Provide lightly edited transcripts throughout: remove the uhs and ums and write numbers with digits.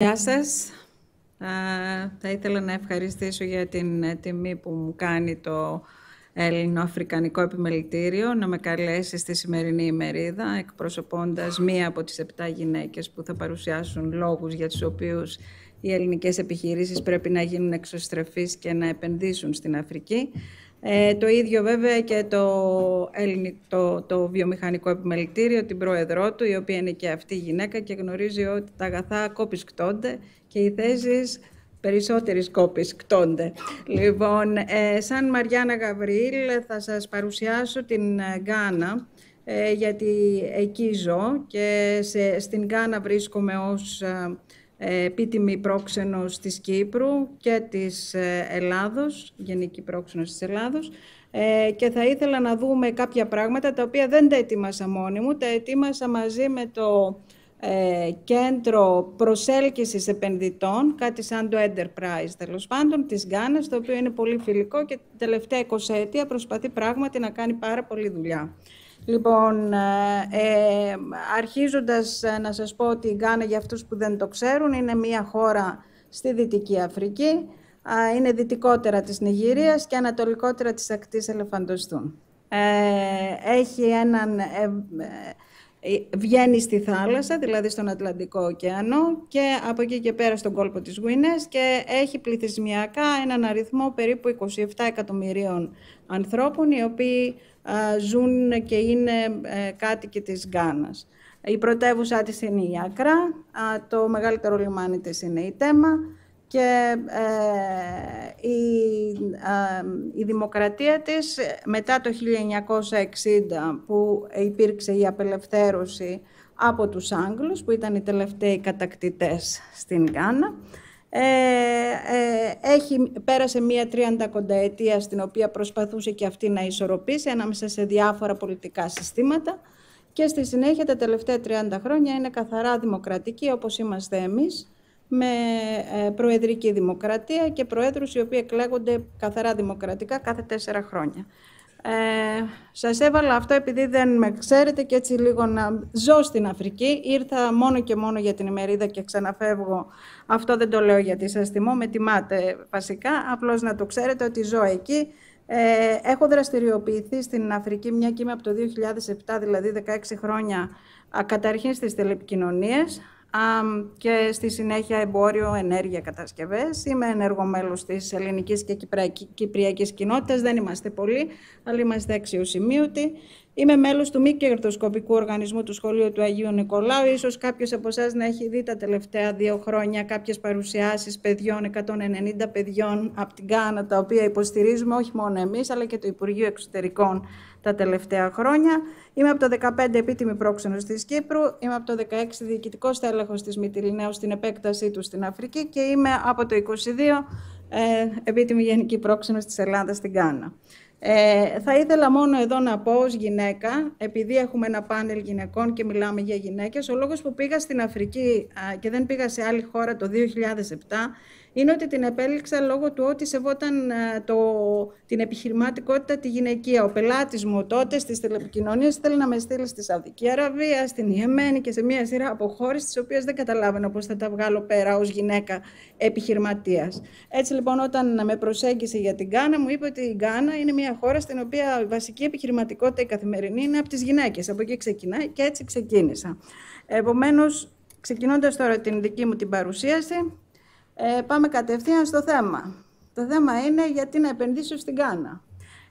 Γεια σας. Θα ήθελα να ευχαριστήσω για την τιμή που μου κάνει το Ελληνοαφρικανικό Επιμελητήριο να με καλέσει στη σημερινή ημερίδα, εκπροσωπώντας μία από τις 7 γυναίκες που θα παρουσιάσουν λόγους για τους οποίους οι ελληνικές επιχειρήσεις πρέπει να γίνουν εξωστρεφείς και να επενδύσουν στην Αφρική. Το ίδιο βέβαια και το Βιομηχανικό Επιμελητήριο, την πρόεδρό του, η οποία είναι και αυτή γυναίκα και γνωρίζει ότι τα αγαθά κόπης κτώνται και οι θέσεις περισσότερης κόπης κτώνται. Λοιπόν, σαν Μαριάννα Γαβριήλ θα σας παρουσιάσω την Γκάνα, γιατί εκεί ζω και στην Γκάνα βρίσκομαι ως επίτιμη πρόξενος της Κύπρου και της Ελλάδος, γενική πρόξενος της Ελλάδος, και θα ήθελα να δούμε κάποια πράγματα τα οποία δεν τα ετοίμασα μόνη μου, τα ετοίμασα μαζί με το κέντρο προσέλκυσης επενδυτών, κάτι σαν το Enterprise τέλος πάντων της Γκάνας, το οποίο είναι πολύ φιλικό και την τελευταία 20 ετία προσπαθεί πράγματι να κάνει πάρα πολλή δουλειά. Λοιπόν, αρχίζοντας να σας πω ότι η Γκάνα, για αυτούς που δεν το ξέρουν, είναι μια χώρα στη Δυτική Αφρική, είναι δυτικότερα της Νιγηρίας και ανατολικότερα της ακτής Ελεφαντοστούν. Έχει βγαίνει στη θάλασσα, δηλαδή στον Ατλαντικό ωκεανό, και από εκεί και πέρα στον κόλπο της Γουινές, και έχει πληθυσμιακά έναν αριθμό περίπου 27 εκατομμυρίων ανθρώπων, οι οποίοι ζουν και είναι κάτοικοι της Γκάνας. Η πρωτεύουσά της είναι η Ακρά, το μεγαλύτερο λιμάνι της είναι η Τέμα, και η δημοκρατία της μετά το 1960, που υπήρξε η απελευθέρωση από τους Άγγλους, που ήταν οι τελευταίοι κατακτητές στην Γκάνα, πέρασε μία 30 ετία στην οποία προσπαθούσε και αυτή να ισορροπήσει ανάμεσα σε διάφορα πολιτικά συστήματα, και στη συνέχεια τα τελευταία 30 χρόνια είναι καθαρά δημοκρατική, όπως είμαστε εμείς, με προεδρική δημοκρατία και προέδρους οι οποίοι εκλέγονται καθαρά δημοκρατικά κάθε 4 χρόνια. Σας έβαλα αυτό επειδή δεν με ξέρετε και έτσι λίγο να ζω στην Αφρική. Ήρθα μόνο και μόνο για την ημερίδα και ξαναφεύγω. Αυτό δεν το λέω γιατί σας τιμώ, με τιμάτε βασικά, απλώς να το ξέρετε ότι ζω εκεί. Έχω δραστηριοποιηθεί στην Αφρική μια και είμαι από το 2007, δηλαδή 16 χρόνια, καταρχήν στις τηλεπικοινωνίες και στη συνέχεια εμπόριο, ενέργεια, κατασκευές. Είμαι ενεργό μέλος της ελληνικής και κυπριακής κοινότητας. Δεν είμαστε πολλοί, αλλά είμαστε αξιοσημείωτοι. Είμαι μέλος του μη κερδοσκοπικού οργανισμού του Σχολείου του Αγίου Νικολάου. Ίσως κάποιος από εσάς να έχει δει τα τελευταία 2 χρόνια κάποιες παρουσιάσεις παιδιών, 190 παιδιών από την Γκάνα, τα οποία υποστηρίζουμε όχι μόνο εμείς, αλλά και το Υπουργείο Εξωτερικών τα τελευταία χρόνια. Είμαι από το 2015 επίτιμη πρόξενος της Κύπρου, είμαι από το 2016 διοικητικός στέλεχος της Μυτιληναίου στην επέκτασή του στην Αφρική και είμαι από το 2022 επίτιμη γενική πρόξενος της Ελλάδας στην Γκάνα. Θα ήθελα μόνο εδώ να πω ως γυναίκα, επειδή έχουμε ένα πάνελ γυναικών και μιλάμε για γυναίκες, ο λόγος που πήγα στην Αφρική και δεν πήγα σε άλλη χώρα το 2007, είναι ότι την επέλεξα λόγω του ότι σεβόταν την επιχειρηματικότητα τη γυναικεία. Ο πελάτης μου τότε στις τηλεπικοινωνίες θέλει να με στείλει στη Σαουδική Αραβία, στην Ιεμένη και σε μια σειρά από χώρες τις οποίες δεν καταλάβαινα πώς θα τα βγάλω πέρα ως γυναίκα επιχειρηματίας. Έτσι λοιπόν, όταν με προσέγγισε για την Γκάνα, μου είπε ότι η Γκάνα είναι μια χώρα στην οποία η βασική επιχειρηματικότητα η καθημερινή είναι από τις γυναίκες. Από εκεί ξεκινάει και έτσι ξεκίνησα. Επομένως, ξεκινώντας τώρα την δική μου την παρουσίαση, πάμε κατευθείαν στο θέμα. Το θέμα είναι γιατί να επενδύσω στην Γκάνα.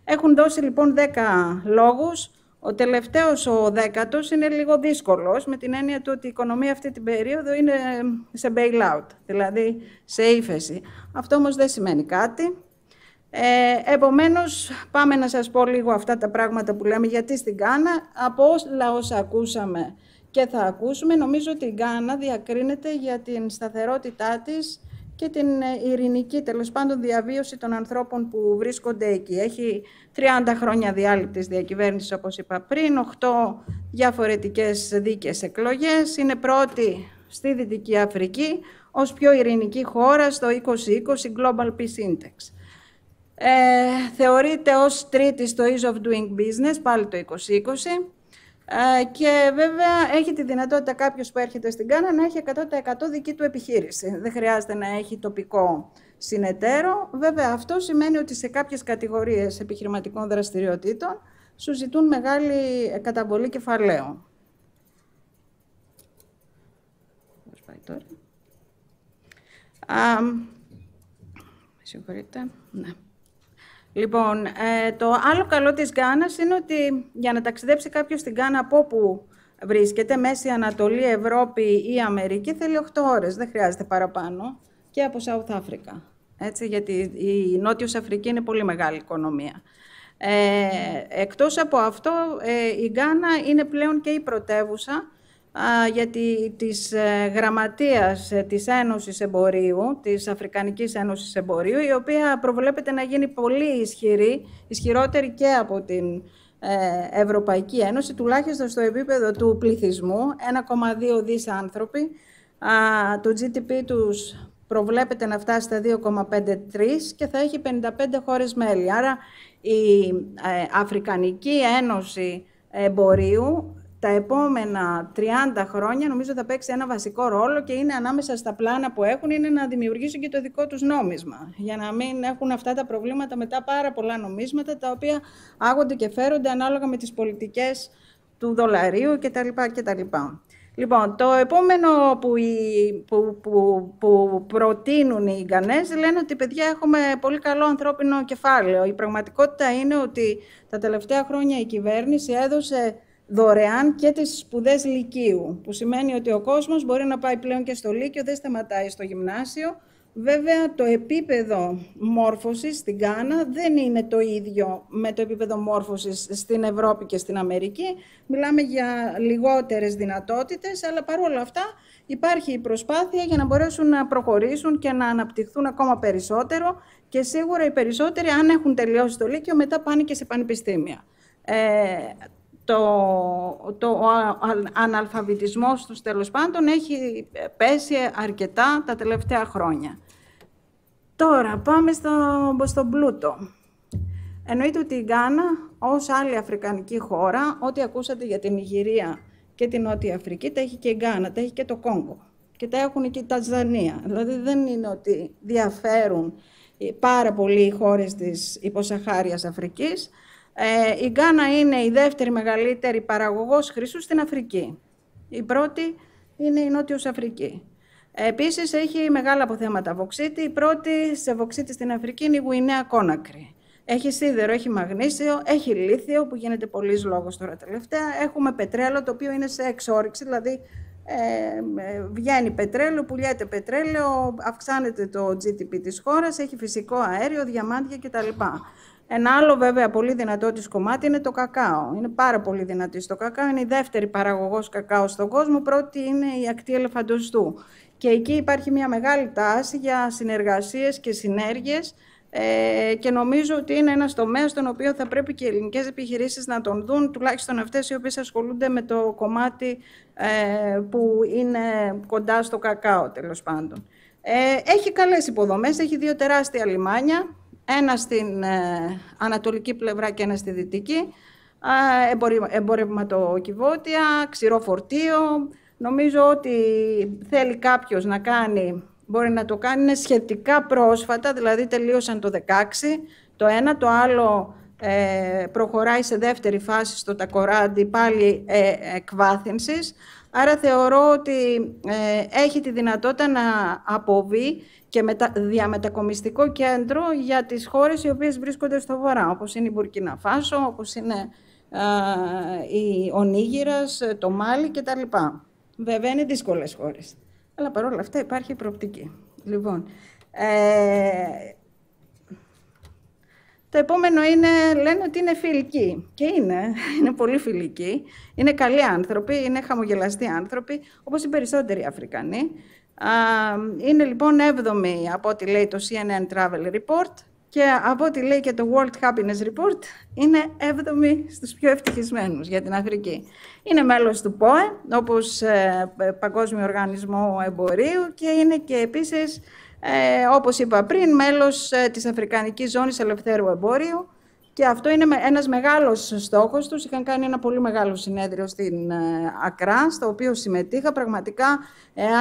Έχουν δώσει λοιπόν 10 λόγους. Ο τελευταίος, ο 10ος, είναι λίγο δύσκολος, με την έννοια του ότι η οικονομία αυτή την περίοδο είναι σε bailout, δηλαδή σε ύφεση. Αυτό όμως δεν σημαίνει κάτι. Επομένως, πάμε να σας πω λίγο αυτά τα πράγματα που λέμε γιατί στην Γκάνα. Από όλα όσα ακούσαμε και θα ακούσουμε, νομίζω ότι η Γκάνα διακρίνεται για την σταθερότητά της και την ειρηνική, τέλος πάντων, διαβίωση των ανθρώπων που βρίσκονται εκεί. Έχει 30 χρόνια διάλειπτης διακυβέρνησης, όπως είπα πριν, 8 διαφορετικές δίκαιες εκλογές. Είναι πρώτη στη Δυτική Αφρική ως πιο ειρηνική χώρα στο 2020 Global Peace Index. Θεωρείται ως τρίτη στο Ease of Doing Business, πάλι το 2020. Και βέβαια έχει τη δυνατότητα κάποιος που έρχεται στην Γκάνα να έχει 100% δική του επιχείρηση. Δεν χρειάζεται να έχει τοπικό συνεταίρο. Βέβαια αυτό σημαίνει ότι σε κάποιες κατηγορίες επιχειρηματικών δραστηριοτήτων σου ζητούν μεγάλη καταβολή κεφαλαίου. Συγχωρείτε. Ναι. Λοιπόν, το άλλο καλό της Γκάνας είναι ότι για να ταξιδέψει κάποιος στην Γκάνα από όπου βρίσκεται, Μέση Ανατολή, Ευρώπη ή Αμερική, θέλει 8 ώρες, δεν χρειάζεται παραπάνω, και από South Africa. Έτσι, γιατί η Νότιος Αφρική είναι πολύ μεγάλη οικονομία. Εκτός από αυτό, η Γκάνα είναι πλέον και η πρωτεύουσα γιατί της γραμματείας της Ένωσης Εμπορίου, της Αφρικανικής Ένωσης Εμπορίου, η οποία προβλέπεται να γίνει πολύ ισχυρή, ισχυρότερη και από την Ευρωπαϊκή Ένωση, τουλάχιστον στο επίπεδο του πληθυσμού, 1,2 δις άνθρωποι. Το GDP τους προβλέπεται να φτάσει στα 2,53 και θα έχει 55 χώρες μέλη. Άρα η Αφρικανική Ένωση Εμπορίου τα επόμενα 30 χρόνια νομίζω θα παίξει ένα βασικό ρόλο και είναι ανάμεσα στα πλάνα που έχουν είναι να δημιουργήσουν και το δικό τους νόμισμα, για να μην έχουν αυτά τα προβλήματα μετά πάρα πολλά νομίσματα τα οποία άγονται και φέρονται ανάλογα με τις πολιτικές του δολαρίου κτλ. Λοιπόν, το επόμενο που προτείνουν οι Γκανέζοι λένε ότι παιδιά έχουμε πολύ καλό ανθρώπινο κεφάλαιο. Η πραγματικότητα είναι ότι τα τελευταία χρόνια η κυβέρνηση έδωσε δωρεάν και τις σπουδές λυκείου, που σημαίνει ότι ο κόσμος μπορεί να πάει πλέον και στο λύκειο, δεν σταματάει στο γυμνάσιο. Βέβαια, το επίπεδο μόρφωσης στην Γκάνα δεν είναι το ίδιο με το επίπεδο μόρφωσης στην Ευρώπη και στην Αμερική. Μιλάμε για λιγότερες δυνατότητες, αλλά παρόλα αυτά υπάρχει η προσπάθεια για να μπορέσουν να προχωρήσουν και να αναπτυχθούν ακόμα περισσότερο και σίγουρα οι περισσότεροι, αν έχουν τελειώσει το λύκειο, μετά πάνε και σε πανεπιστήμια. Ο αναλφαβητισμός τους, τέλος πάντων, έχει πέσει αρκετά τα τελευταία χρόνια. Τώρα, πάμε στον πλούτο. Εννοείται ότι η Γκάνα, ως άλλη αφρικανική χώρα, ό,τι ακούσατε για την Νιγηρία και την Νότια Αφρική, τα έχει και η Γκάνα, τα έχει και το Κόγκο. Και τα έχουν και η Τανζανία. Δηλαδή, δεν είναι ότι διαφέρουν πάρα πολύ οι χώρες της υποσαχάριας Αφρικής. Η Γκάνα είναι η δεύτερη μεγαλύτερη παραγωγός χρυσού στην Αφρική. Η πρώτη είναι η Νότιος Αφρική. Επίσης, έχει μεγάλα αποθέματα βωξίτη. Η πρώτη σε βωξίτη στην Αφρική είναι η Γουινέα Κόνακρη. Έχει σίδερο, έχει μαγνήσιο, έχει λίθιο, που γίνεται πολλής λόγος τώρα τελευταία. Έχουμε πετρέλαιο, το οποίο είναι σε εξόρυξη, δηλαδή βγαίνει πετρέλαιο, πουλιέται πετρέλαιο, αυξάνεται το GDP της χώρας, έχει φυσικό αέριο, διαμάντια κτλ. Ένα άλλο βέβαια πολύ δυνατό της κομμάτι είναι το κακάο. Είναι πάρα πολύ δυνατή στο κακάο. Είναι η δεύτερη παραγωγός κακάο στον κόσμο. Πρώτη είναι η ακτή ελεφαντοστού. Και εκεί υπάρχει μια μεγάλη τάση για συνεργασίες και συνέργειες και νομίζω ότι είναι ένας τομέας στον οποίο θα πρέπει και οι ελληνικές επιχειρήσεις να τον δουν, τουλάχιστον αυτές οι οποίες ασχολούνται με το κομμάτι που είναι κοντά στο κακάο, τέλος πάντων. Έχει καλές υποδομές, έχει 2 τεράστια λιμάνια. Ένα στην ανατολική πλευρά και ένα στη δυτική, εμπορευματοκιβώτια, ξηρό φορτίο. Νομίζω ότι θέλει κάποιος να κάνει, μπορεί να το κάνει, είναι σχετικά πρόσφατα, δηλαδή τελείωσαν το 2016, το ένα, το άλλο προχωράει σε δεύτερη φάση στο Τακοράντι, πάλι εκβάθυνσης. Άρα θεωρώ ότι έχει τη δυνατότητα να αποβεί και διαμετακομιστικό κέντρο για τις χώρες οι οποίες βρίσκονται στο βορρά, όπως είναι η Μπουρκίνα Φάσο, όπως είναι ο Νίγηρας, το Μάλι κτλ. Βέβαια είναι δύσκολες χώρες, αλλά παρόλα αυτά υπάρχει προοπτική. Λοιπόν, το επόμενο είναι, λένε ότι είναι φιλικοί. Και είναι πολύ φιλικοί. Είναι καλοί άνθρωποι, είναι χαμογελαστοί άνθρωποι, όπως οι περισσότεροι Αφρικανοί. Είναι λοιπόν 7η από ό,τι λέει το CNN Travel Report και από ό,τι λέει και το World Happiness Report είναι 7η στους πιο ευτυχισμένους για την Αφρική. Είναι μέλος του ΠΟΕ, όπως Παγκόσμιο Οργανισμό Εμπορίου, και είναι και επίσης, όπως είπα πριν, μέλος της Αφρικανικής Ζώνης Ελευθέρου Εμπορίου Και αυτό είναι ένας μεγάλος στόχος τους. Είχαν κάνει ένα πολύ μεγάλο συνέδριο στην Ακρά, στο οποίο συμμετείχα. Πραγματικά,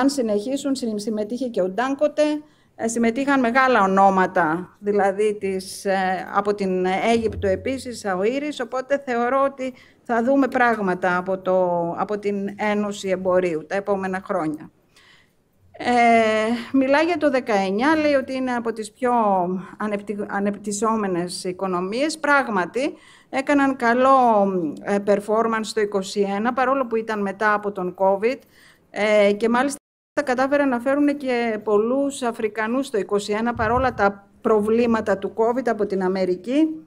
αν συνεχίσουν, συμμετείχε και ο Ντάνκοτε, συμμετείχαν μεγάλα ονόματα, δηλαδή από την Αίγυπτο επίσης, ο Ήρης, οπότε θεωρώ ότι θα δούμε πράγματα από την Ένωση Εμπορίου τα επόμενα χρόνια. Μιλάει για το 19, λέει ότι είναι από τις πιο ανεπτυσσόμενες οικονομίες. Πράγματι, έκαναν καλό performance το 21, παρόλο που ήταν μετά από τον COVID, και μάλιστα κατάφεραν να φέρουν και πολλούς Αφρικανούς το 21, παρόλα τα προβλήματα του COVID από την Αμερική,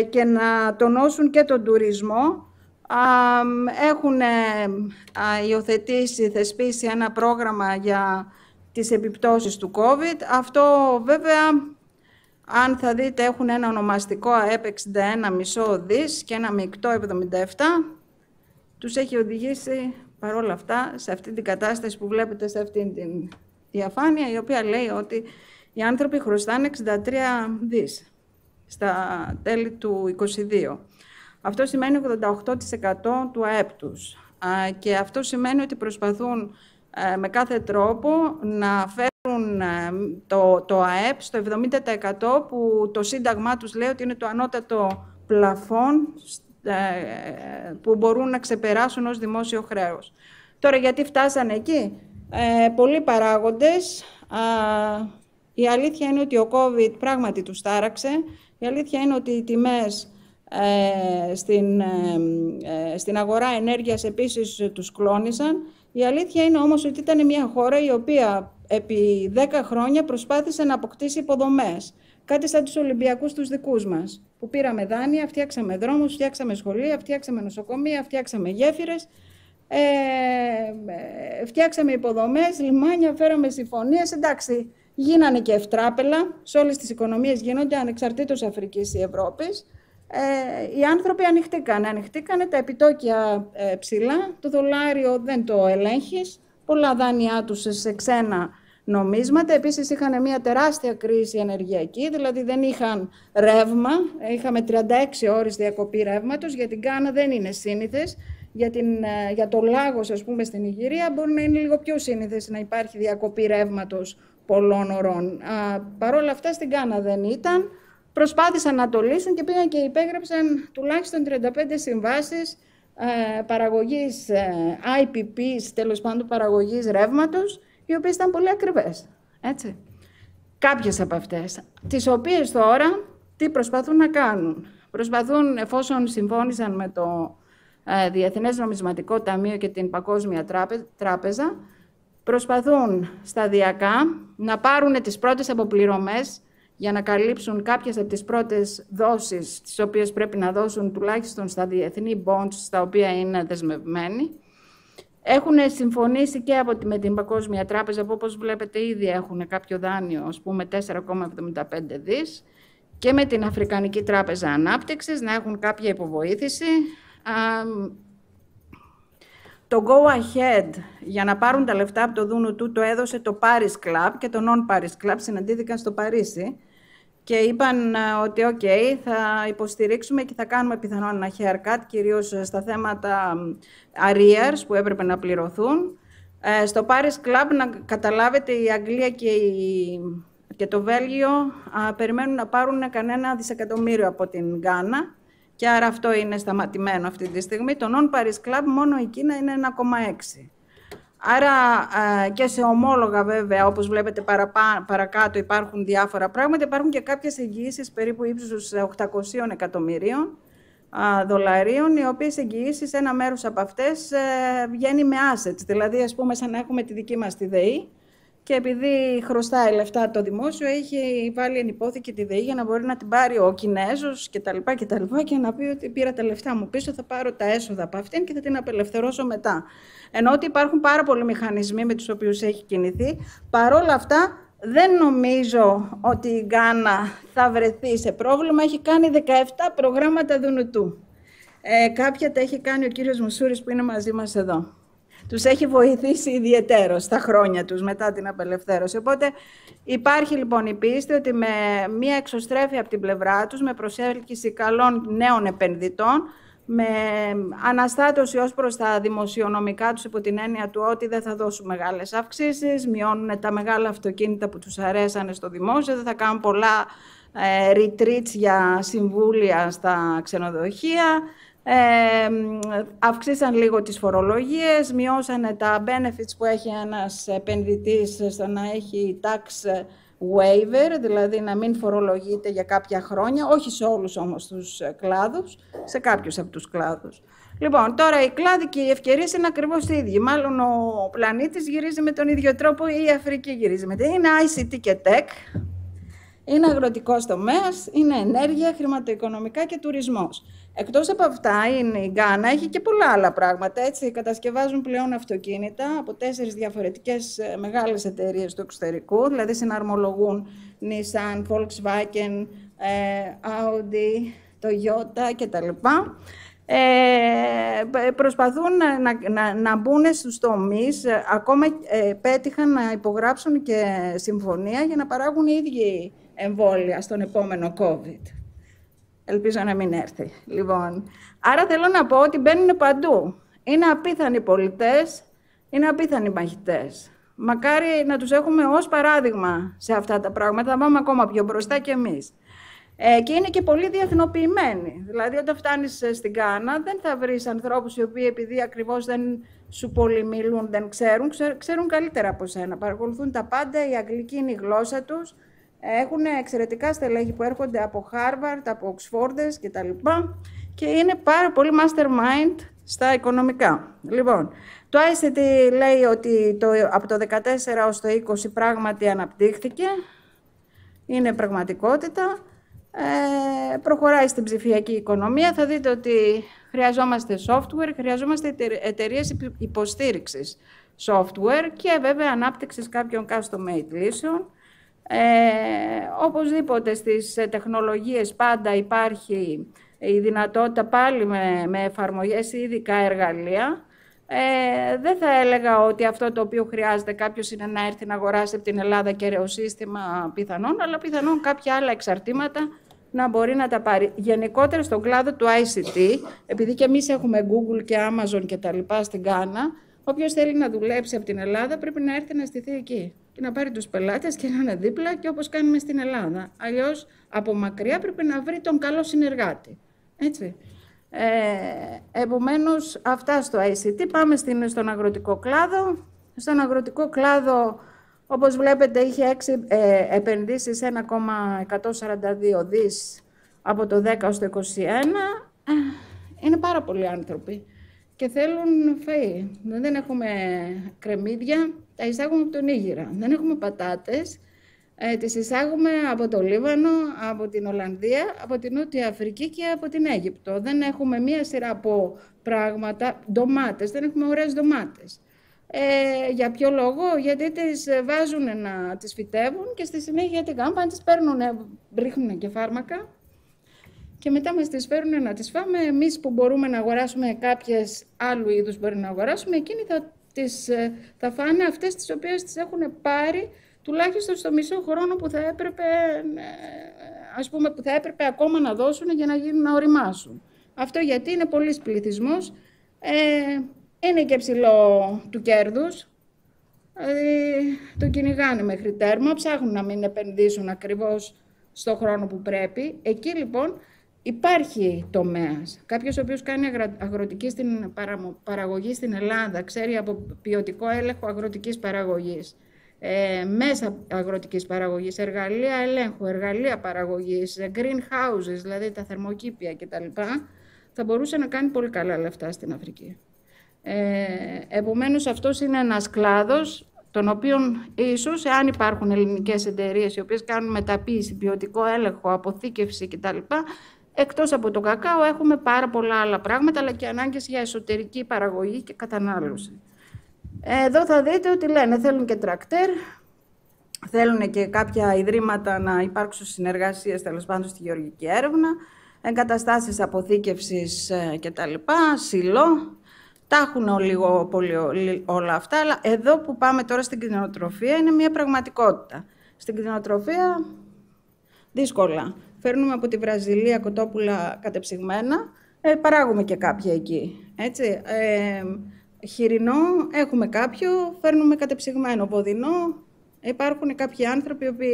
και να τονώσουν και τον τουρισμό. Έχουν θεσπίσει ένα πρόγραμμα για τις επιπτώσεις του COVID. Αυτό βέβαια, αν θα δείτε, έχουν ένα ονομαστικό ΑΕΠ 61,5 δις και ένα μεικτό 77. Τους έχει οδηγήσει παρόλα αυτά σε αυτή την κατάσταση που βλέπετε σε αυτή την διαφάνεια, η οποία λέει ότι οι άνθρωποι χρωστάνε 63 δις στα τέλη του 2022. Αυτό σημαίνει 88% του ΑΕΠ τους. Και αυτό σημαίνει ότι προσπαθούν με κάθε τρόπο να φέρουν το ΑΕΠ στο 70% που το Σύνταγμά τους λέει ότι είναι το ανώτατο πλαφόν που μπορούν να ξεπεράσουν ως δημόσιο χρέος. Τώρα, γιατί φτάσανε εκεί? Πολλοί παράγοντες. Η αλήθεια είναι ότι ο COVID πράγματι τους τάραξε. Η αλήθεια είναι ότι οι τιμές στην αγορά ενέργειας επίσης τους κλώνησαν. Η αλήθεια είναι όμως ότι ήταν μια χώρα η οποία επί 10 χρόνια προσπάθησε να αποκτήσει υποδομές. Κάτι σαν τους Ολυμπιακούς τους δικούς μας, που πήραμε δάνεια, φτιάξαμε δρόμους, φτιάξαμε σχολεία, φτιάξαμε νοσοκομεία, φτιάξαμε γέφυρες, φτιάξαμε υποδομές, λιμάνια, φέραμε συμφωνίες. Εντάξει, γίνανε και ευτράπελα, σε όλες τις οικονομίες γίνονται, ανεξαρτήτως Αφρικής ή Ευρώπης. Οι άνθρωποι ανοιχτήκανε, τα επιτόκια ψηλά, το δολάριο δεν το ελέγχεις, πολλά δάνειά τους σε ξένα νομίσματα. Επίσης είχαν μια τεράστια κρίση ενεργειακή, δηλαδή δεν είχαν ρεύμα, είχαμε 36 ώρες διακοπή ρεύματος. Για την Γκάνα δεν είναι σύνηθες, για το Λάγος, ας πούμε, στην Ιγυρία μπορεί να είναι λίγο πιο σύνηθες να υπάρχει διακοπή ρεύματος πολλών ωρών. Παρ' όλα αυτά στην Γκάνα δεν ήταν. Προσπάθησαν να το λύσουν και πήγαν και υπέγραψαν τουλάχιστον 35 συμβάσεις παραγωγής IPPs, τέλος πάντων παραγωγής ρεύματος, οι οποίες ήταν πολύ ακριβές. Έτσι. Κάποιες από αυτές, τις οποίες τώρα τι προσπαθούν να κάνουν? Προσπαθούν, εφόσον συμφώνησαν με το Διεθνές Νομισματικό Ταμείο και την Παγκόσμια Τράπεζα, προσπαθούν σταδιακά να πάρουν τις πρώτες αποπληρωμές για να καλύψουν κάποιες από τις πρώτες δόσεις, τις οποίες πρέπει να δώσουν τουλάχιστον στα διεθνή bonds, στα οποία είναι δεσμευμένοι. Έχουν συμφωνήσει και με την Παγκόσμια Τράπεζα, που όπως βλέπετε ήδη έχουν κάποιο δάνειο, ας πούμε 4,75 δις, και με την Αφρικανική Τράπεζα Ανάπτυξης να έχουν κάποια υποβοήθηση. Το Go Ahead για να πάρουν τα λεφτά από το Δούνου του το έδωσε το Paris Club, και το Non-Paris Club συναντήθηκαν στο Παρίσι και είπαν ότι θα υποστηρίξουμε και θα κάνουμε πιθανόν ένα haircut, κυρίως στα θέματα arrears που έπρεπε να πληρωθούν. Στο Paris Club, να καταλάβετε, η Αγγλία και το Βέλγιο περιμένουν να πάρουν κανένα δισεκατομμύριο από την Γκάνα, και άρα αυτό είναι σταματημένο αυτή τη στιγμή. Το Non-Paris Club μόνο η Κίνα είναι 1,6. Άρα και σε ομόλογα βέβαια, όπως βλέπετε παρακάτω, υπάρχουν διάφορα πράγματα. Υπάρχουν και κάποιες εγγυήσεις περίπου ύψους 800 εκατομμυρίων δολαρίων, οι οποίες εγγυήσεις, ένα μέρος από αυτές βγαίνει με assets. Δηλαδή, ας πούμε, σαν να έχουμε τη δική μας τη ΔΕΗ, και επειδή χρωστάει λεφτά το δημόσιο, έχει βάλει ενυπόθηκη τη ΔΕΗ για να μπορεί να την πάρει ο Κινέζος κτλ. Και να πει ότι πήρα τα λεφτά μου πίσω, θα πάρω τα έσοδα από αυτήν και θα την απελευθερώσω μετά. Ενώ ότι υπάρχουν πάρα πολλοί μηχανισμοί με τους οποίους έχει κινηθεί. Παρόλα αυτά, δεν νομίζω ότι η Γκάνα θα βρεθεί σε πρόβλημα. Έχει κάνει 17 προγράμματα Δουνουτού. Κάποια τα έχει κάνει ο κύριος Μουσούρης που είναι μαζί μας εδώ. τους έχει βοηθήσει ιδιαιτέρως στα χρόνια τους μετά την απελευθέρωση. Οπότε υπάρχει λοιπόν η πίστη ότι με μία εξωστρέφεια από την πλευρά τους, με προσέλκυση καλών νέων επενδυτών, με αναστάτωση ως προς τα δημοσιονομικά τους υπό την έννοια του ότι δεν θα δώσουν μεγάλες αυξήσεις, μειώνουν τα μεγάλα αυτοκίνητα που τους αρέσανε στο δημόσιο, δεν θα κάνουν πολλά retreats για συμβούλια στα ξενοδοχεία, αυξήσαν λίγο τις φορολογίες, μειώσανε τα benefits που έχει ένας επενδυτής στο να έχει tax waiver, δηλαδή να μην φορολογείται για κάποια χρόνια, όχι σε όλους όμως τους κλάδους, σε κάποιους από τους κλάδους. Λοιπόν, τώρα οι κλάδοι και οι ευκαιρίες είναι ακριβώς οι ίδιοι. Μάλλον ο πλανήτης γυρίζει με τον ίδιο τρόπο ή η Αφρική γυρίζει με τον ίδιο. Είναι ICT και tech, είναι αγροτικός τομέας, είναι ενέργεια, χρηματοοικονομικά και τουρισμός. Εκτός από αυτά, η Γκάνα έχει και πολλά άλλα πράγματα. Έτσι, κατασκευάζουν πλέον αυτοκίνητα από 4 διαφορετικές μεγάλες εταιρείες του εξωτερικού, δηλαδή συναρμολογούν Nissan, Volkswagen, Audi, Toyota κτλ. Προσπαθούν να μπουν στους τομείς, ακόμα πέτυχαν να υπογράψουν και συμφωνία για να παράγουν οι ίδιοι εμβόλια στον επόμενο COVID. Ελπίζω να μην έρθει. Λοιπόν, άρα θέλω να πω ότι μπαίνουν παντού. Είναι απίθανοι πολιτές, είναι απίθανοι μαχητές. Μακάρι να τους έχουμε ως παράδειγμα σε αυτά τα πράγματα, θα πάμε ακόμα πιο μπροστά κι εμείς. Και είναι και πολύ διεθνοποιημένοι. Δηλαδή, όταν φτάνεις στην Γκάνα, δεν θα βρεις ανθρώπους οι οποίοι, επειδή ακριβώς δεν σου πολυμιλούν, δεν ξέρουν καλύτερα από σένα. Παρακολουθούν τα πάντα, η αγγλική είναι η γλώσσα τους. Έχουν εξαιρετικά στελέχη που έρχονται από Harvard, από Οξφόρδες κτλ. Και είναι πάρα πολύ mastermind στα οικονομικά. Λοιπόν, το ICT λέει ότι από το 2014 ως το 2020 πράγματι αναπτύχθηκε. Είναι πραγματικότητα. Προχωράει στην ψηφιακή οικονομία. Θα δείτε ότι χρειαζόμαστε software, χρειαζόμαστε εταιρείες υποστήριξης software και βέβαια ανάπτυξης κάποιων custom-made λύσεων. Οπωσδήποτε στις τεχνολογίες πάντα υπάρχει η δυνατότητα πάλι με εφαρμογές ή ειδικά εργαλεία. Δεν θα έλεγα ότι αυτό το οποίο χρειάζεται κάποιος είναι να έρθει να αγοράσει από την Ελλάδα κεραιοσύστημα πιθανόν, αλλά πιθανόν κάποια άλλα εξαρτήματα να μπορεί να τα πάρει. Γενικότερα στον κλάδο του ICT, επειδή και εμείς έχουμε Google και Amazon και τα λοιπά στην Γκάνα, όποιος θέλει να δουλέψει από την Ελλάδα πρέπει να έρθει να στηθεί εκεί και να πάρει τους πελάτες και να είναι δίπλα και όπως κάνουμε στην Ελλάδα. Αλλιώς από μακριά πρέπει να βρει τον καλό συνεργάτη. Έτσι. Επομένως, αυτά στο ICT. Πάμε στον αγροτικό κλάδο. Στον αγροτικό κλάδο, όπως βλέπετε, είχε 6 επενδύσεις 1,142 δις από το 10 ως το 21. Είναι πάρα πολλοί άνθρωποι και θέλουν φαΐ. Δεν έχουμε κρεμμύδια, τα εισάγουμε από τον Νίγηρα. Δεν έχουμε πατάτες, τις εισάγουμε από το Λίβανο, από την Ολλανδία, από την Νότια Αφρική και από την Αίγυπτο. Δεν έχουμε μία σειρά από πράγματα, ντομάτες, δεν έχουμε ωραίες ντομάτες. Για ποιο λόγο? Γιατί τις βάζουν να τις φυτεύουν και στη συνέχεια τι κάνουν, τις παίρνουν, ρίχνουν και φάρμακα και μετά μας τις φέρουν να τις φάμε. Εμείς που μπορούμε να αγοράσουμε κάποιες άλλου είδους μπορεί να αγοράσουμε, εκείνοι θα φάνε αυτές τις οποίες τις έχουν πάρει τουλάχιστον στο μισό χρόνο που θα έπρεπε, ας πούμε, που θα έπρεπε ακόμα να δώσουν για να οριμάσουν. Αυτό γιατί είναι πολύς πληθυσμός, είναι και ψηλό του κέρδους, δηλαδή το κυνηγάνε μέχρι τέρμα, ψάχνουν να μην επενδύσουν ακριβώς στο χρόνο που πρέπει. Εκεί λοιπόν υπάρχει τομέας. Κάποιος ο οποίος κάνει αγροτική παραγωγή στην Ελλάδα, ξέρει από ποιοτικό έλεγχο αγροτικής παραγωγής, μέσα αγροτικής παραγωγής, εργαλεία ελέγχου, εργαλεία παραγωγής, greenhouses, δηλαδή τα θερμοκήπια κτλ. Θα μπορούσε να κάνει πολύ καλά λεφτά στην Αφρική. Επομένως, αυτός είναι ένας κλάδος, τον οποίον ίσως, εάν υπάρχουν ελληνικές εταιρείες οι οποίες κάνουν μεταποίηση, ποιοτικό έλεγχο, αποθήκευση κτλ., εκτός από το κακάο έχουμε πάρα πολλά άλλα πράγματα, αλλά και ανάγκες για εσωτερική παραγωγή και κατανάλωση. Εδώ θα δείτε ότι λένε θέλουν και τρακτέρ, θέλουν και κάποια ιδρύματα να υπάρξουν συνεργασίες τέλος πάντων στη γεωργική έρευνα, εγκαταστάσεις αποθήκευσης κτλ., σιλό. Τα έχουν λίγο πολύ όλα αυτά, αλλά εδώ που πάμε τώρα στην κτηνοτροφία είναι μια πραγματικότητα. Στην κτηνοτροφία δύσκολα. Φέρνουμε από τη Βραζιλία κοτόπουλα κατεψυγμένα, παράγουμε και κάποια εκεί. Έτσι. Χοιρινό έχουμε κάποιο, φέρνουμε κατεψυγμένο. Βοδινό, υπάρχουν κάποιοι άνθρωποι που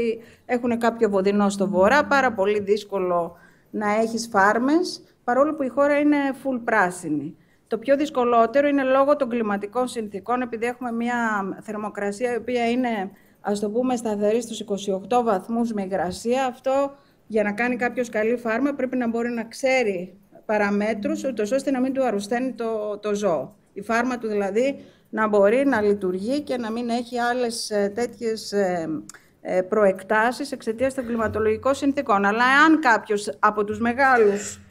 έχουν κάποιο βοδινό στο βορρά, πάρα πολύ δύσκολο να έχεις φάρμες, παρόλο που η χώρα είναι full πράσινη. Το πιο δυσκολότερο είναι λόγω των κλιματικών συνθήκων, επειδή έχουμε μια θερμοκρασία η οποία είναι, ας το πούμε, σταθερή στους 28 βαθμούς με υγρασία. Αυτό, για να κάνει κάποιος καλή φάρμα, πρέπει να μπορεί να ξέρει παραμέτρους, ούτως ώστε να μην του αρρωσταίνει το ζώο. Η φάρμα του δηλαδή να μπορεί να λειτουργεί και να μην έχει άλλες τέτοιες προεκτάσεις εξαιτίας των κλιματολογικών συνθήκων. Αλλά αν κάποιος από τους μεγάλους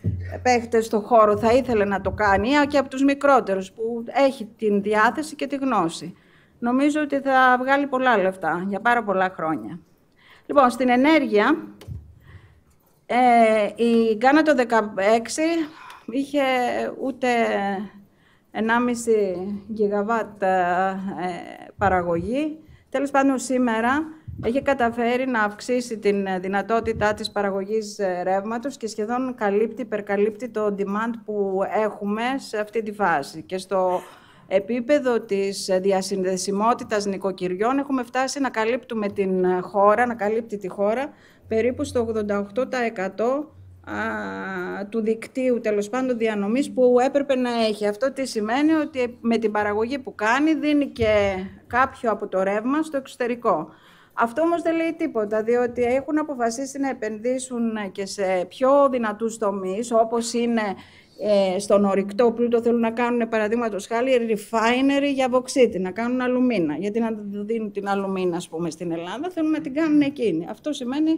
παίχτες στον χώρο θα ήθελε να το κάνει, ή και από τους μικρότερους που έχει την διάθεση και τη γνώση, νομίζω ότι θα βγάλει πολλά λεφτά για πάρα πολλά χρόνια. Λοιπόν, στην ενέργεια, η Γκάνα το 2016 είχε ούτε 1,5 γιγαβάτ παραγωγή. Τέλος πάντων, σήμερα έχει καταφέρει να αυξήσει την δυνατότητά της παραγωγής ρεύματος και σχεδόν υπερκαλύπτει το demand που έχουμε σε αυτή τη φάση. Και στο επίπεδο της διασυνδεσιμότητας νοικοκυριών έχουμε φτάσει να καλύπτουμε την χώρα, να καλύπτει τη χώρα περίπου στο 88% του δικτύου, τέλος πάντων, διανομής που έπρεπε να έχει. Αυτό τι σημαίνει? Ότι με την παραγωγή που κάνει δίνει και κάποιο από το ρεύμα στο εξωτερικό. Αυτό όμως δεν λέει τίποτα, διότι έχουν αποφασίσει να επενδύσουν και σε πιο δυνατούς τομείς, όπως είναι στον ορυκτό πλούτο. Θέλουν να κάνουν, παραδείγματος χάρη, refinery για βωξίτη, να κάνουν αλουμίνα. Γιατί να δίνουν την αλουμίνα, ας πούμε, στην Ελλάδα, θέλουν να την κάνουν εκείνη. Αυτό σημαίνει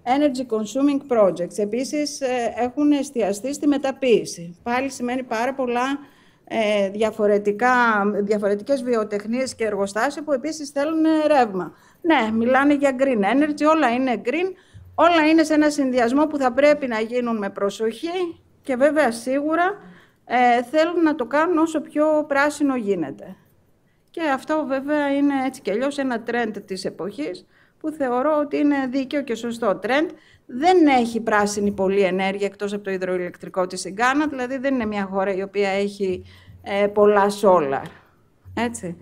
energy consuming projects. Επίσης, έχουν εστιαστεί στη μεταποίηση. Πάλι σημαίνει πάρα πολλά διαφορετικές βιοτεχνίες και εργοστάσια που επίσης θέλουν ρεύμα. Ναι, μιλάνε για green energy, όλα είναι green, όλα είναι σε ένα συνδυασμό που θα πρέπει να γίνουν με προσοχή και βέβαια σίγουρα θέλουν να το κάνουν όσο πιο πράσινο γίνεται. Και αυτό βέβαια είναι έτσι κι αλλιώς ένα trend της εποχής που θεωρώ ότι είναι δίκαιο και σωστό trend. Δεν έχει πράσινη πολλή ενέργεια εκτός από το υδροηλεκτρικό της η Γκάνα, δηλαδή δεν είναι μια χώρα η οποία έχει πολλά solar. Έτσι.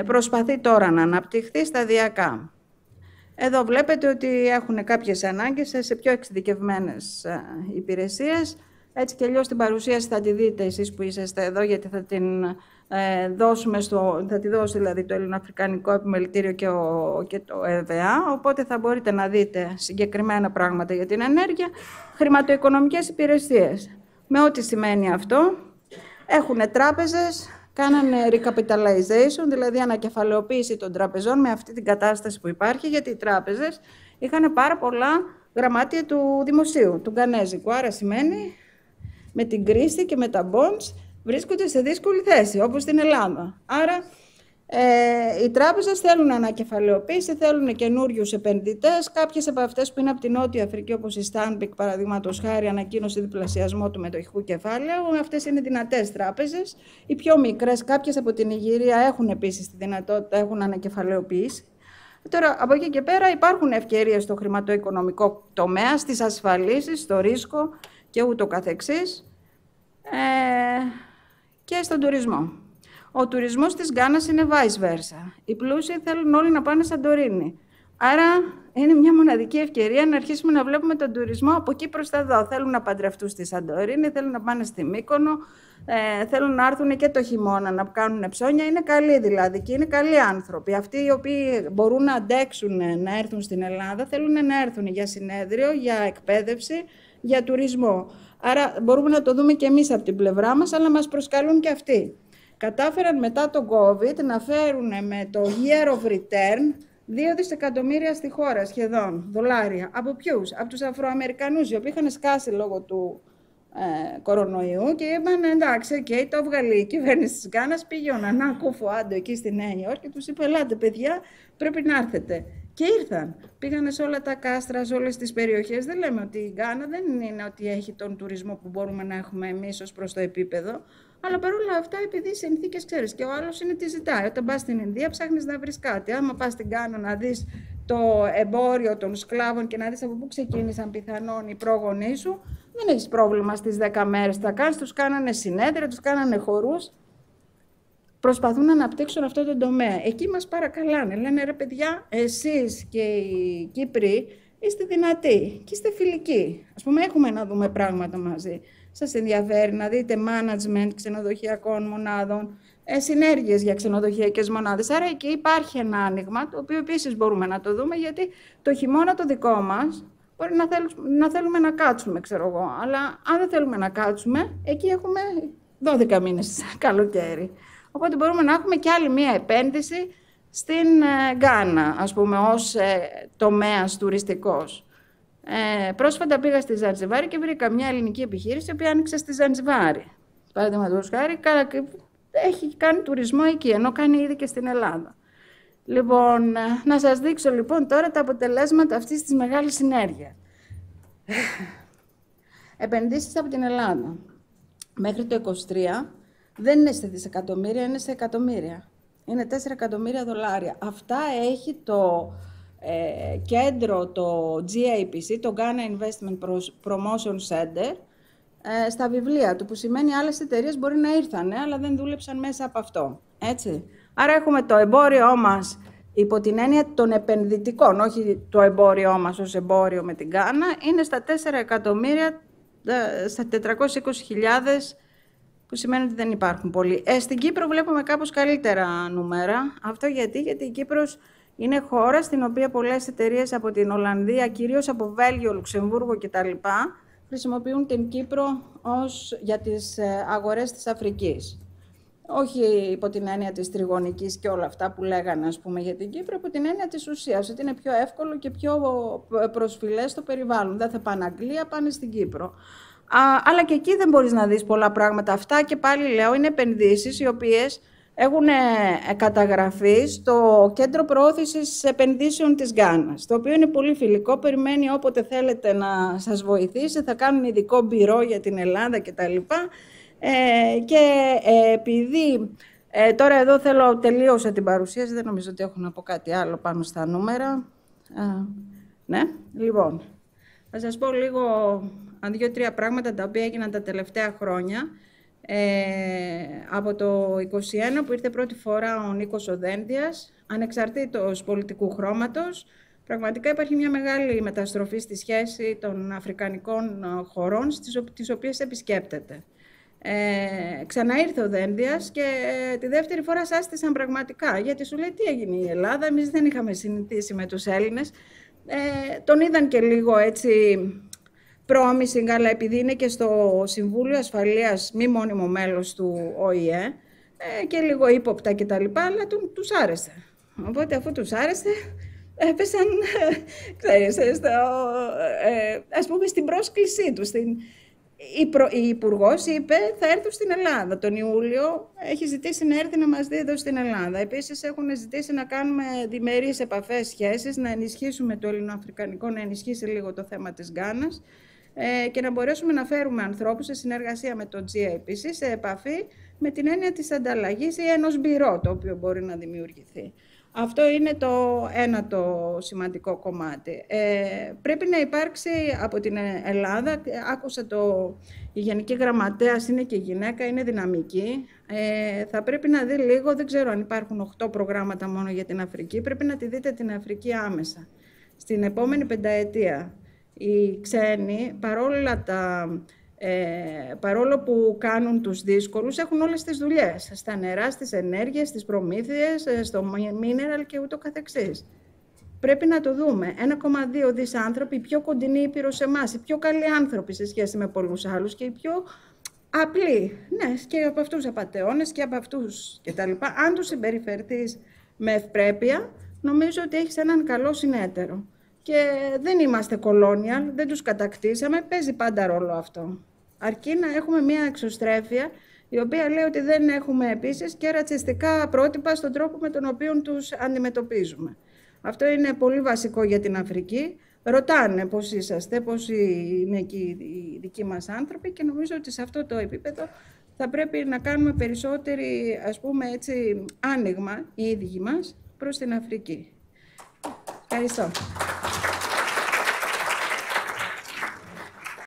Προσπαθεί τώρα να αναπτυχθεί σταδιακά. Εδώ βλέπετε ότι έχουν κάποιες ανάγκες σε πιο εξειδικευμένες υπηρεσίες. Έτσι και αλλιώς την παρουσίαση θα τη δείτε εσείς που είσαστε εδώ, γιατί θα την δώσουμε θα τη δώσει δηλαδή το Ελληνοαφρικανικό Επιμελητήριο και το ΕΒΑ, οπότε θα μπορείτε να δείτε συγκεκριμένα πράγματα για την ενέργεια. Χρηματοοικονομικές υπηρεσίες. Με ό,τι σημαίνει αυτό, έχουν τράπεζες, κάνανε recapitalization, δηλαδή ανακεφαλαιοποίηση των τραπεζών με αυτή την κατάσταση που υπάρχει, γιατί οι τράπεζες είχαν πάρα πολλά γραμμάτια του δημοσίου, του γκανέζικου. Άρα σημαίνει με την κρίση και με τα bonds βρίσκονται σε δύσκολη θέση, όπως στην Ελλάδα. Άρα οι τράπεζες θέλουν ανακεφαλαιοποίηση, θέλουν καινούριους επενδυτές. Κάποιες από αυτές που είναι από την Νότια Αφρική, όπως η Stanbic, παραδείγματος χάρη, ανακοίνωσε διπλασιασμό του μετοχικού κεφάλαιου. Αυτές είναι δυνατές τράπεζες. Οι πιο μικρές, κάποιες από την Ιγυρία, έχουν επίσης τη δυνατότητα, έχουν ανακεφαλαιοποίηση. Τώρα, από εκεί και πέρα υπάρχουν ευκαιρίες στο χρηματοοικονομικό τομέα, στις ασφαλίσεις, στο ρίσκο και ούτω καθεξής, και στον τουρισμό. Ο τουρισμός της Γκάνας είναι vice versa. Οι πλούσιοι θέλουν όλοι να πάνε Σαντορίνη. Άρα είναι μια μοναδική ευκαιρία να αρχίσουμε να βλέπουμε τον τουρισμό από εκεί προς τα εδώ. Θέλουν να παντρευτούν στη Σαντορίνη, θέλουν να πάνε στη Μύκονο, θέλουν να έρθουν και το χειμώνα να κάνουν ψώνια. Είναι καλοί δηλαδή και είναι καλοί άνθρωποι. Αυτοί οι οποίοι μπορούν να αντέξουν να έρθουν στην Ελλάδα θέλουν να έρθουν για συνέδριο, για εκπαίδευση, για τουρισμό. Άρα μπορούμε να το δούμε και εμείς από την πλευρά μας, αλλά μας προσκαλούν και αυτοί. Κατάφεραν μετά τον COVID να φέρουν με το year of return 2 δισεκατομμύρια στη χώρα σχεδόν, δολάρια. Από ποιους? Από τους Αφροαμερικανούς, οι οποίοι είχαν σκάσει λόγω του κορονοϊού και είπαν εντάξει, okay, το έβγαλε η κυβέρνηση της Γκάνας, πήγε ο Νανά Ακουφο-Άντο εκεί στη Νέα Υόρκη και τους είπε ελάτε παιδιά, πρέπει να έρθετε. Και ήρθαν. Πήγανε σε όλα τα κάστρα, σε όλες τις περιοχές. Δεν λέμε ότι η Γκάνα δεν είναι ότι έχει τον τουρισμό που μπορούμε να έχουμε εμείς ως προς το επίπεδο, Αλλά παρόλα αυτά, επειδή οι συνθήκες ξέρεις, και ο άλλος είναι τι ζητάει. Όταν πας στην Ινδία, ψάχνεις να βρεις κάτι. Άμα πας στην Γκάνα να δεις το εμπόριο των σκλάβων και να δεις από πού ξεκίνησαν πιθανόν οι πρόγονείς σου, δεν έχεις πρόβλημα στις 10 μέρες. Θα κάνεις, τους κάνανε συνέδρια, τους κάνανε χορούς. Προσπαθούν να αναπτύξουν αυτό το τομέα. Εκεί μας παρακαλάνε. Λένε, ρε παιδιά, εσείς και οι Κύπροι είστε δυνατοί και είστε φιλικοί. Ας πούμε, έχουμε να δούμε πράγματα μαζί. Σας ενδιαφέρει να δείτε management ξενοδοχειακών μονάδων, συνέργειες για ξενοδοχειακές μονάδες. Άρα εκεί υπάρχει ένα άνοιγμα, το οποίο επίσης μπορούμε να το δούμε, γιατί το χειμώνα το δικό μας μπορεί να θέλουμε να κάτσουμε, ξέρω εγώ. Αλλά αν δεν θέλουμε να κάτσουμε, εκεί έχουμε 12 μήνες καλοκαίρι. Οπότε μπορούμε να έχουμε και άλλη μία επένδυση στην Γκάνα, ας πούμε, ως τομέας τουριστικός. Πρόσφατα πήγα στη Ζανζιβάρη και βρήκα μια ελληνική επιχείρηση, η οποία άνοιξε στη Ζανζιβάρη. Παραδείγματος χάρη, έχει κάνει τουρισμό εκεί, ενώ κάνει ήδη και στην Ελλάδα. Λοιπόν, να σας δείξω λοιπόν τώρα τα αποτελέσματα αυτής της μεγάλης συνέργειας. Επενδύσεις από την Ελλάδα. Μέχρι το 2023 δεν είναι σε δισεκατομμύρια, είναι σε εκατομμύρια. Είναι 4 εκατομμύρια δολάρια. Αυτά έχει το κέντρο, το GIPC, το Ghana Investment Promotion Center, στα βιβλία του, που σημαίνει άλλες εταιρείες μπορεί να ήρθανε, αλλά δεν δούλεψαν μέσα από αυτό. Έτσι. Άρα έχουμε το εμπόριό μας υπό την έννοια των επενδυτικών, όχι το εμπόριό μας ως εμπόριο με την Γκάνα, είναι στα 4 εκατομμύρια, στα 420.000, που σημαίνει ότι δεν υπάρχουν πολλοί. Στην Κύπρο βλέπουμε κάπως καλύτερα νούμερα. Αυτό γιατί η Κύπρος είναι χώρα στην οποία πολλές εταιρείες από την Ολλανδία, κυρίως από Βέλγιο, Λουξεμβούργο κτλ., χρησιμοποιούν την Κύπρο για τις αγορές της Αφρικής. Όχι υπό την έννοια της τριγωνικής και όλα αυτά που λέγανε, ας πούμε, για την Κύπρο, υπό την έννοια της ουσίας, ότι είναι πιο εύκολο και πιο προσφυλές στο περιβάλλον. Δεν θα πάνε Αγγλία, πάνε στην Κύπρο. Αλλά και εκεί δεν μπορείς να δεις πολλά πράγματα. Αυτά και πάλι λέω είναι επενδύσεις οι οποίες έχουν καταγραφεί στο Κέντρο Προώθησης Επενδύσεων της Γκάνας, το οποίο είναι πολύ φιλικό, περιμένει όποτε θέλετε να σας βοηθήσει, θα κάνουν ειδικό μπυρό για την Ελλάδα κτλ. Και επειδή τώρα εδώ τελείωσα την παρουσίαση, δεν νομίζω ότι έχω να πω κάτι άλλο πάνω στα νούμερα. Ναι, λοιπόν, θα σας πω λίγο 2-3 πράγματα τα οποία έγιναν τα τελευταία χρόνια. Από το 2021 που ήρθε πρώτη φορά ο Νίκος ο Δένδιας, ανεξαρτήτως πολιτικού χρώματος, πραγματικά υπάρχει μια μεγάλη μεταστροφή στη σχέση των αφρικανικών χωρών, τις οποίες επισκέπτεται. Ξαναήρθε ο Δένδιας και τη δεύτερη φορά σάστησαν πραγματικά, γιατί σου λέει τι έγινε η Ελλάδα, εμείς δεν είχαμε συνηθίσει με τους Έλληνες. Τον είδαν και λίγο έτσι promising, αλλά επειδή είναι και στο Συμβούλιο Ασφαλείας μη μόνιμο μέλος του ΟΗΕ και λίγο ύποπτα και τα λοιπά, αλλά τους άρεσε. Οπότε αφού τους άρεσε, έπεσαν, ξέρεις, ας πούμε στην πρόσκλησή του. Η Υπουργός είπε θα έρθουν στην Ελλάδα. Τον Ιούλιο έχει ζητήσει να έρθει να μας δει εδώ στην Ελλάδα. Επίσης έχουν ζητήσει να κάνουμε διμερείς επαφές, σχέσεις, να ενισχύσουμε το ελληνοαφρικανικό, να ενισχύσει λίγο το θέμα της Γκάνας και να μπορέσουμε να φέρουμε ανθρώπους σε συνεργασία με το GIPC σε επαφή με την έννοια της ανταλλαγής ή ενός μπυρό το οποίο μπορεί να δημιουργηθεί. Αυτό είναι ένα το σημαντικό κομμάτι. Πρέπει να υπάρξει από την Ελλάδα, άκουσα η Γενική Γραμματέας είναι και γυναίκα, είναι δυναμική. Θα πρέπει να δει λίγο, δεν ξέρω αν υπάρχουν 8 προγράμματα μόνο για την Αφρική, πρέπει να τη δείτε την Αφρική άμεσα. Στην επόμενη πενταετία οι ξένοι, παρόλο που κάνουν τους δύσκολους, έχουν όλες τις δουλειές, στα νερά, στις ενέργειες, στις προμήθειες, στο mineral και ούτω καθεξής. Πρέπει να το δούμε. 1,2 δις άνθρωποι, οι πιο κοντινοί ήπειρο σε εμάς, οι πιο καλοί άνθρωποι σε σχέση με πολλούς άλλους και οι πιο απλοί. Ναι, και από αυτούς απατεώνες και από αυτούς κτλ. Αν τους συμπεριφερθείς με ευπρέπεια, νομίζω ότι έχεις έναν καλό συνέτερο. Και δεν είμαστε colonial, δεν τους κατακτήσαμε, παίζει πάντα ρόλο αυτό. Αρκεί να έχουμε μια εξωστρέφεια, η οποία λέει ότι δεν έχουμε επίσης και ρατσιστικά πρότυπα στον τρόπο με τον οποίο τους αντιμετωπίζουμε. Αυτό είναι πολύ βασικό για την Αφρική. Ρωτάνε πώς είσαστε, πώς είναι εκεί οι δικοί μας άνθρωποι και νομίζω ότι σε αυτό το επίπεδο θα πρέπει να κάνουμε περισσότερη, ας πούμε έτσι, άνοιγμα οι ίδιοι μας προς την Αφρική. Ευχαριστώ.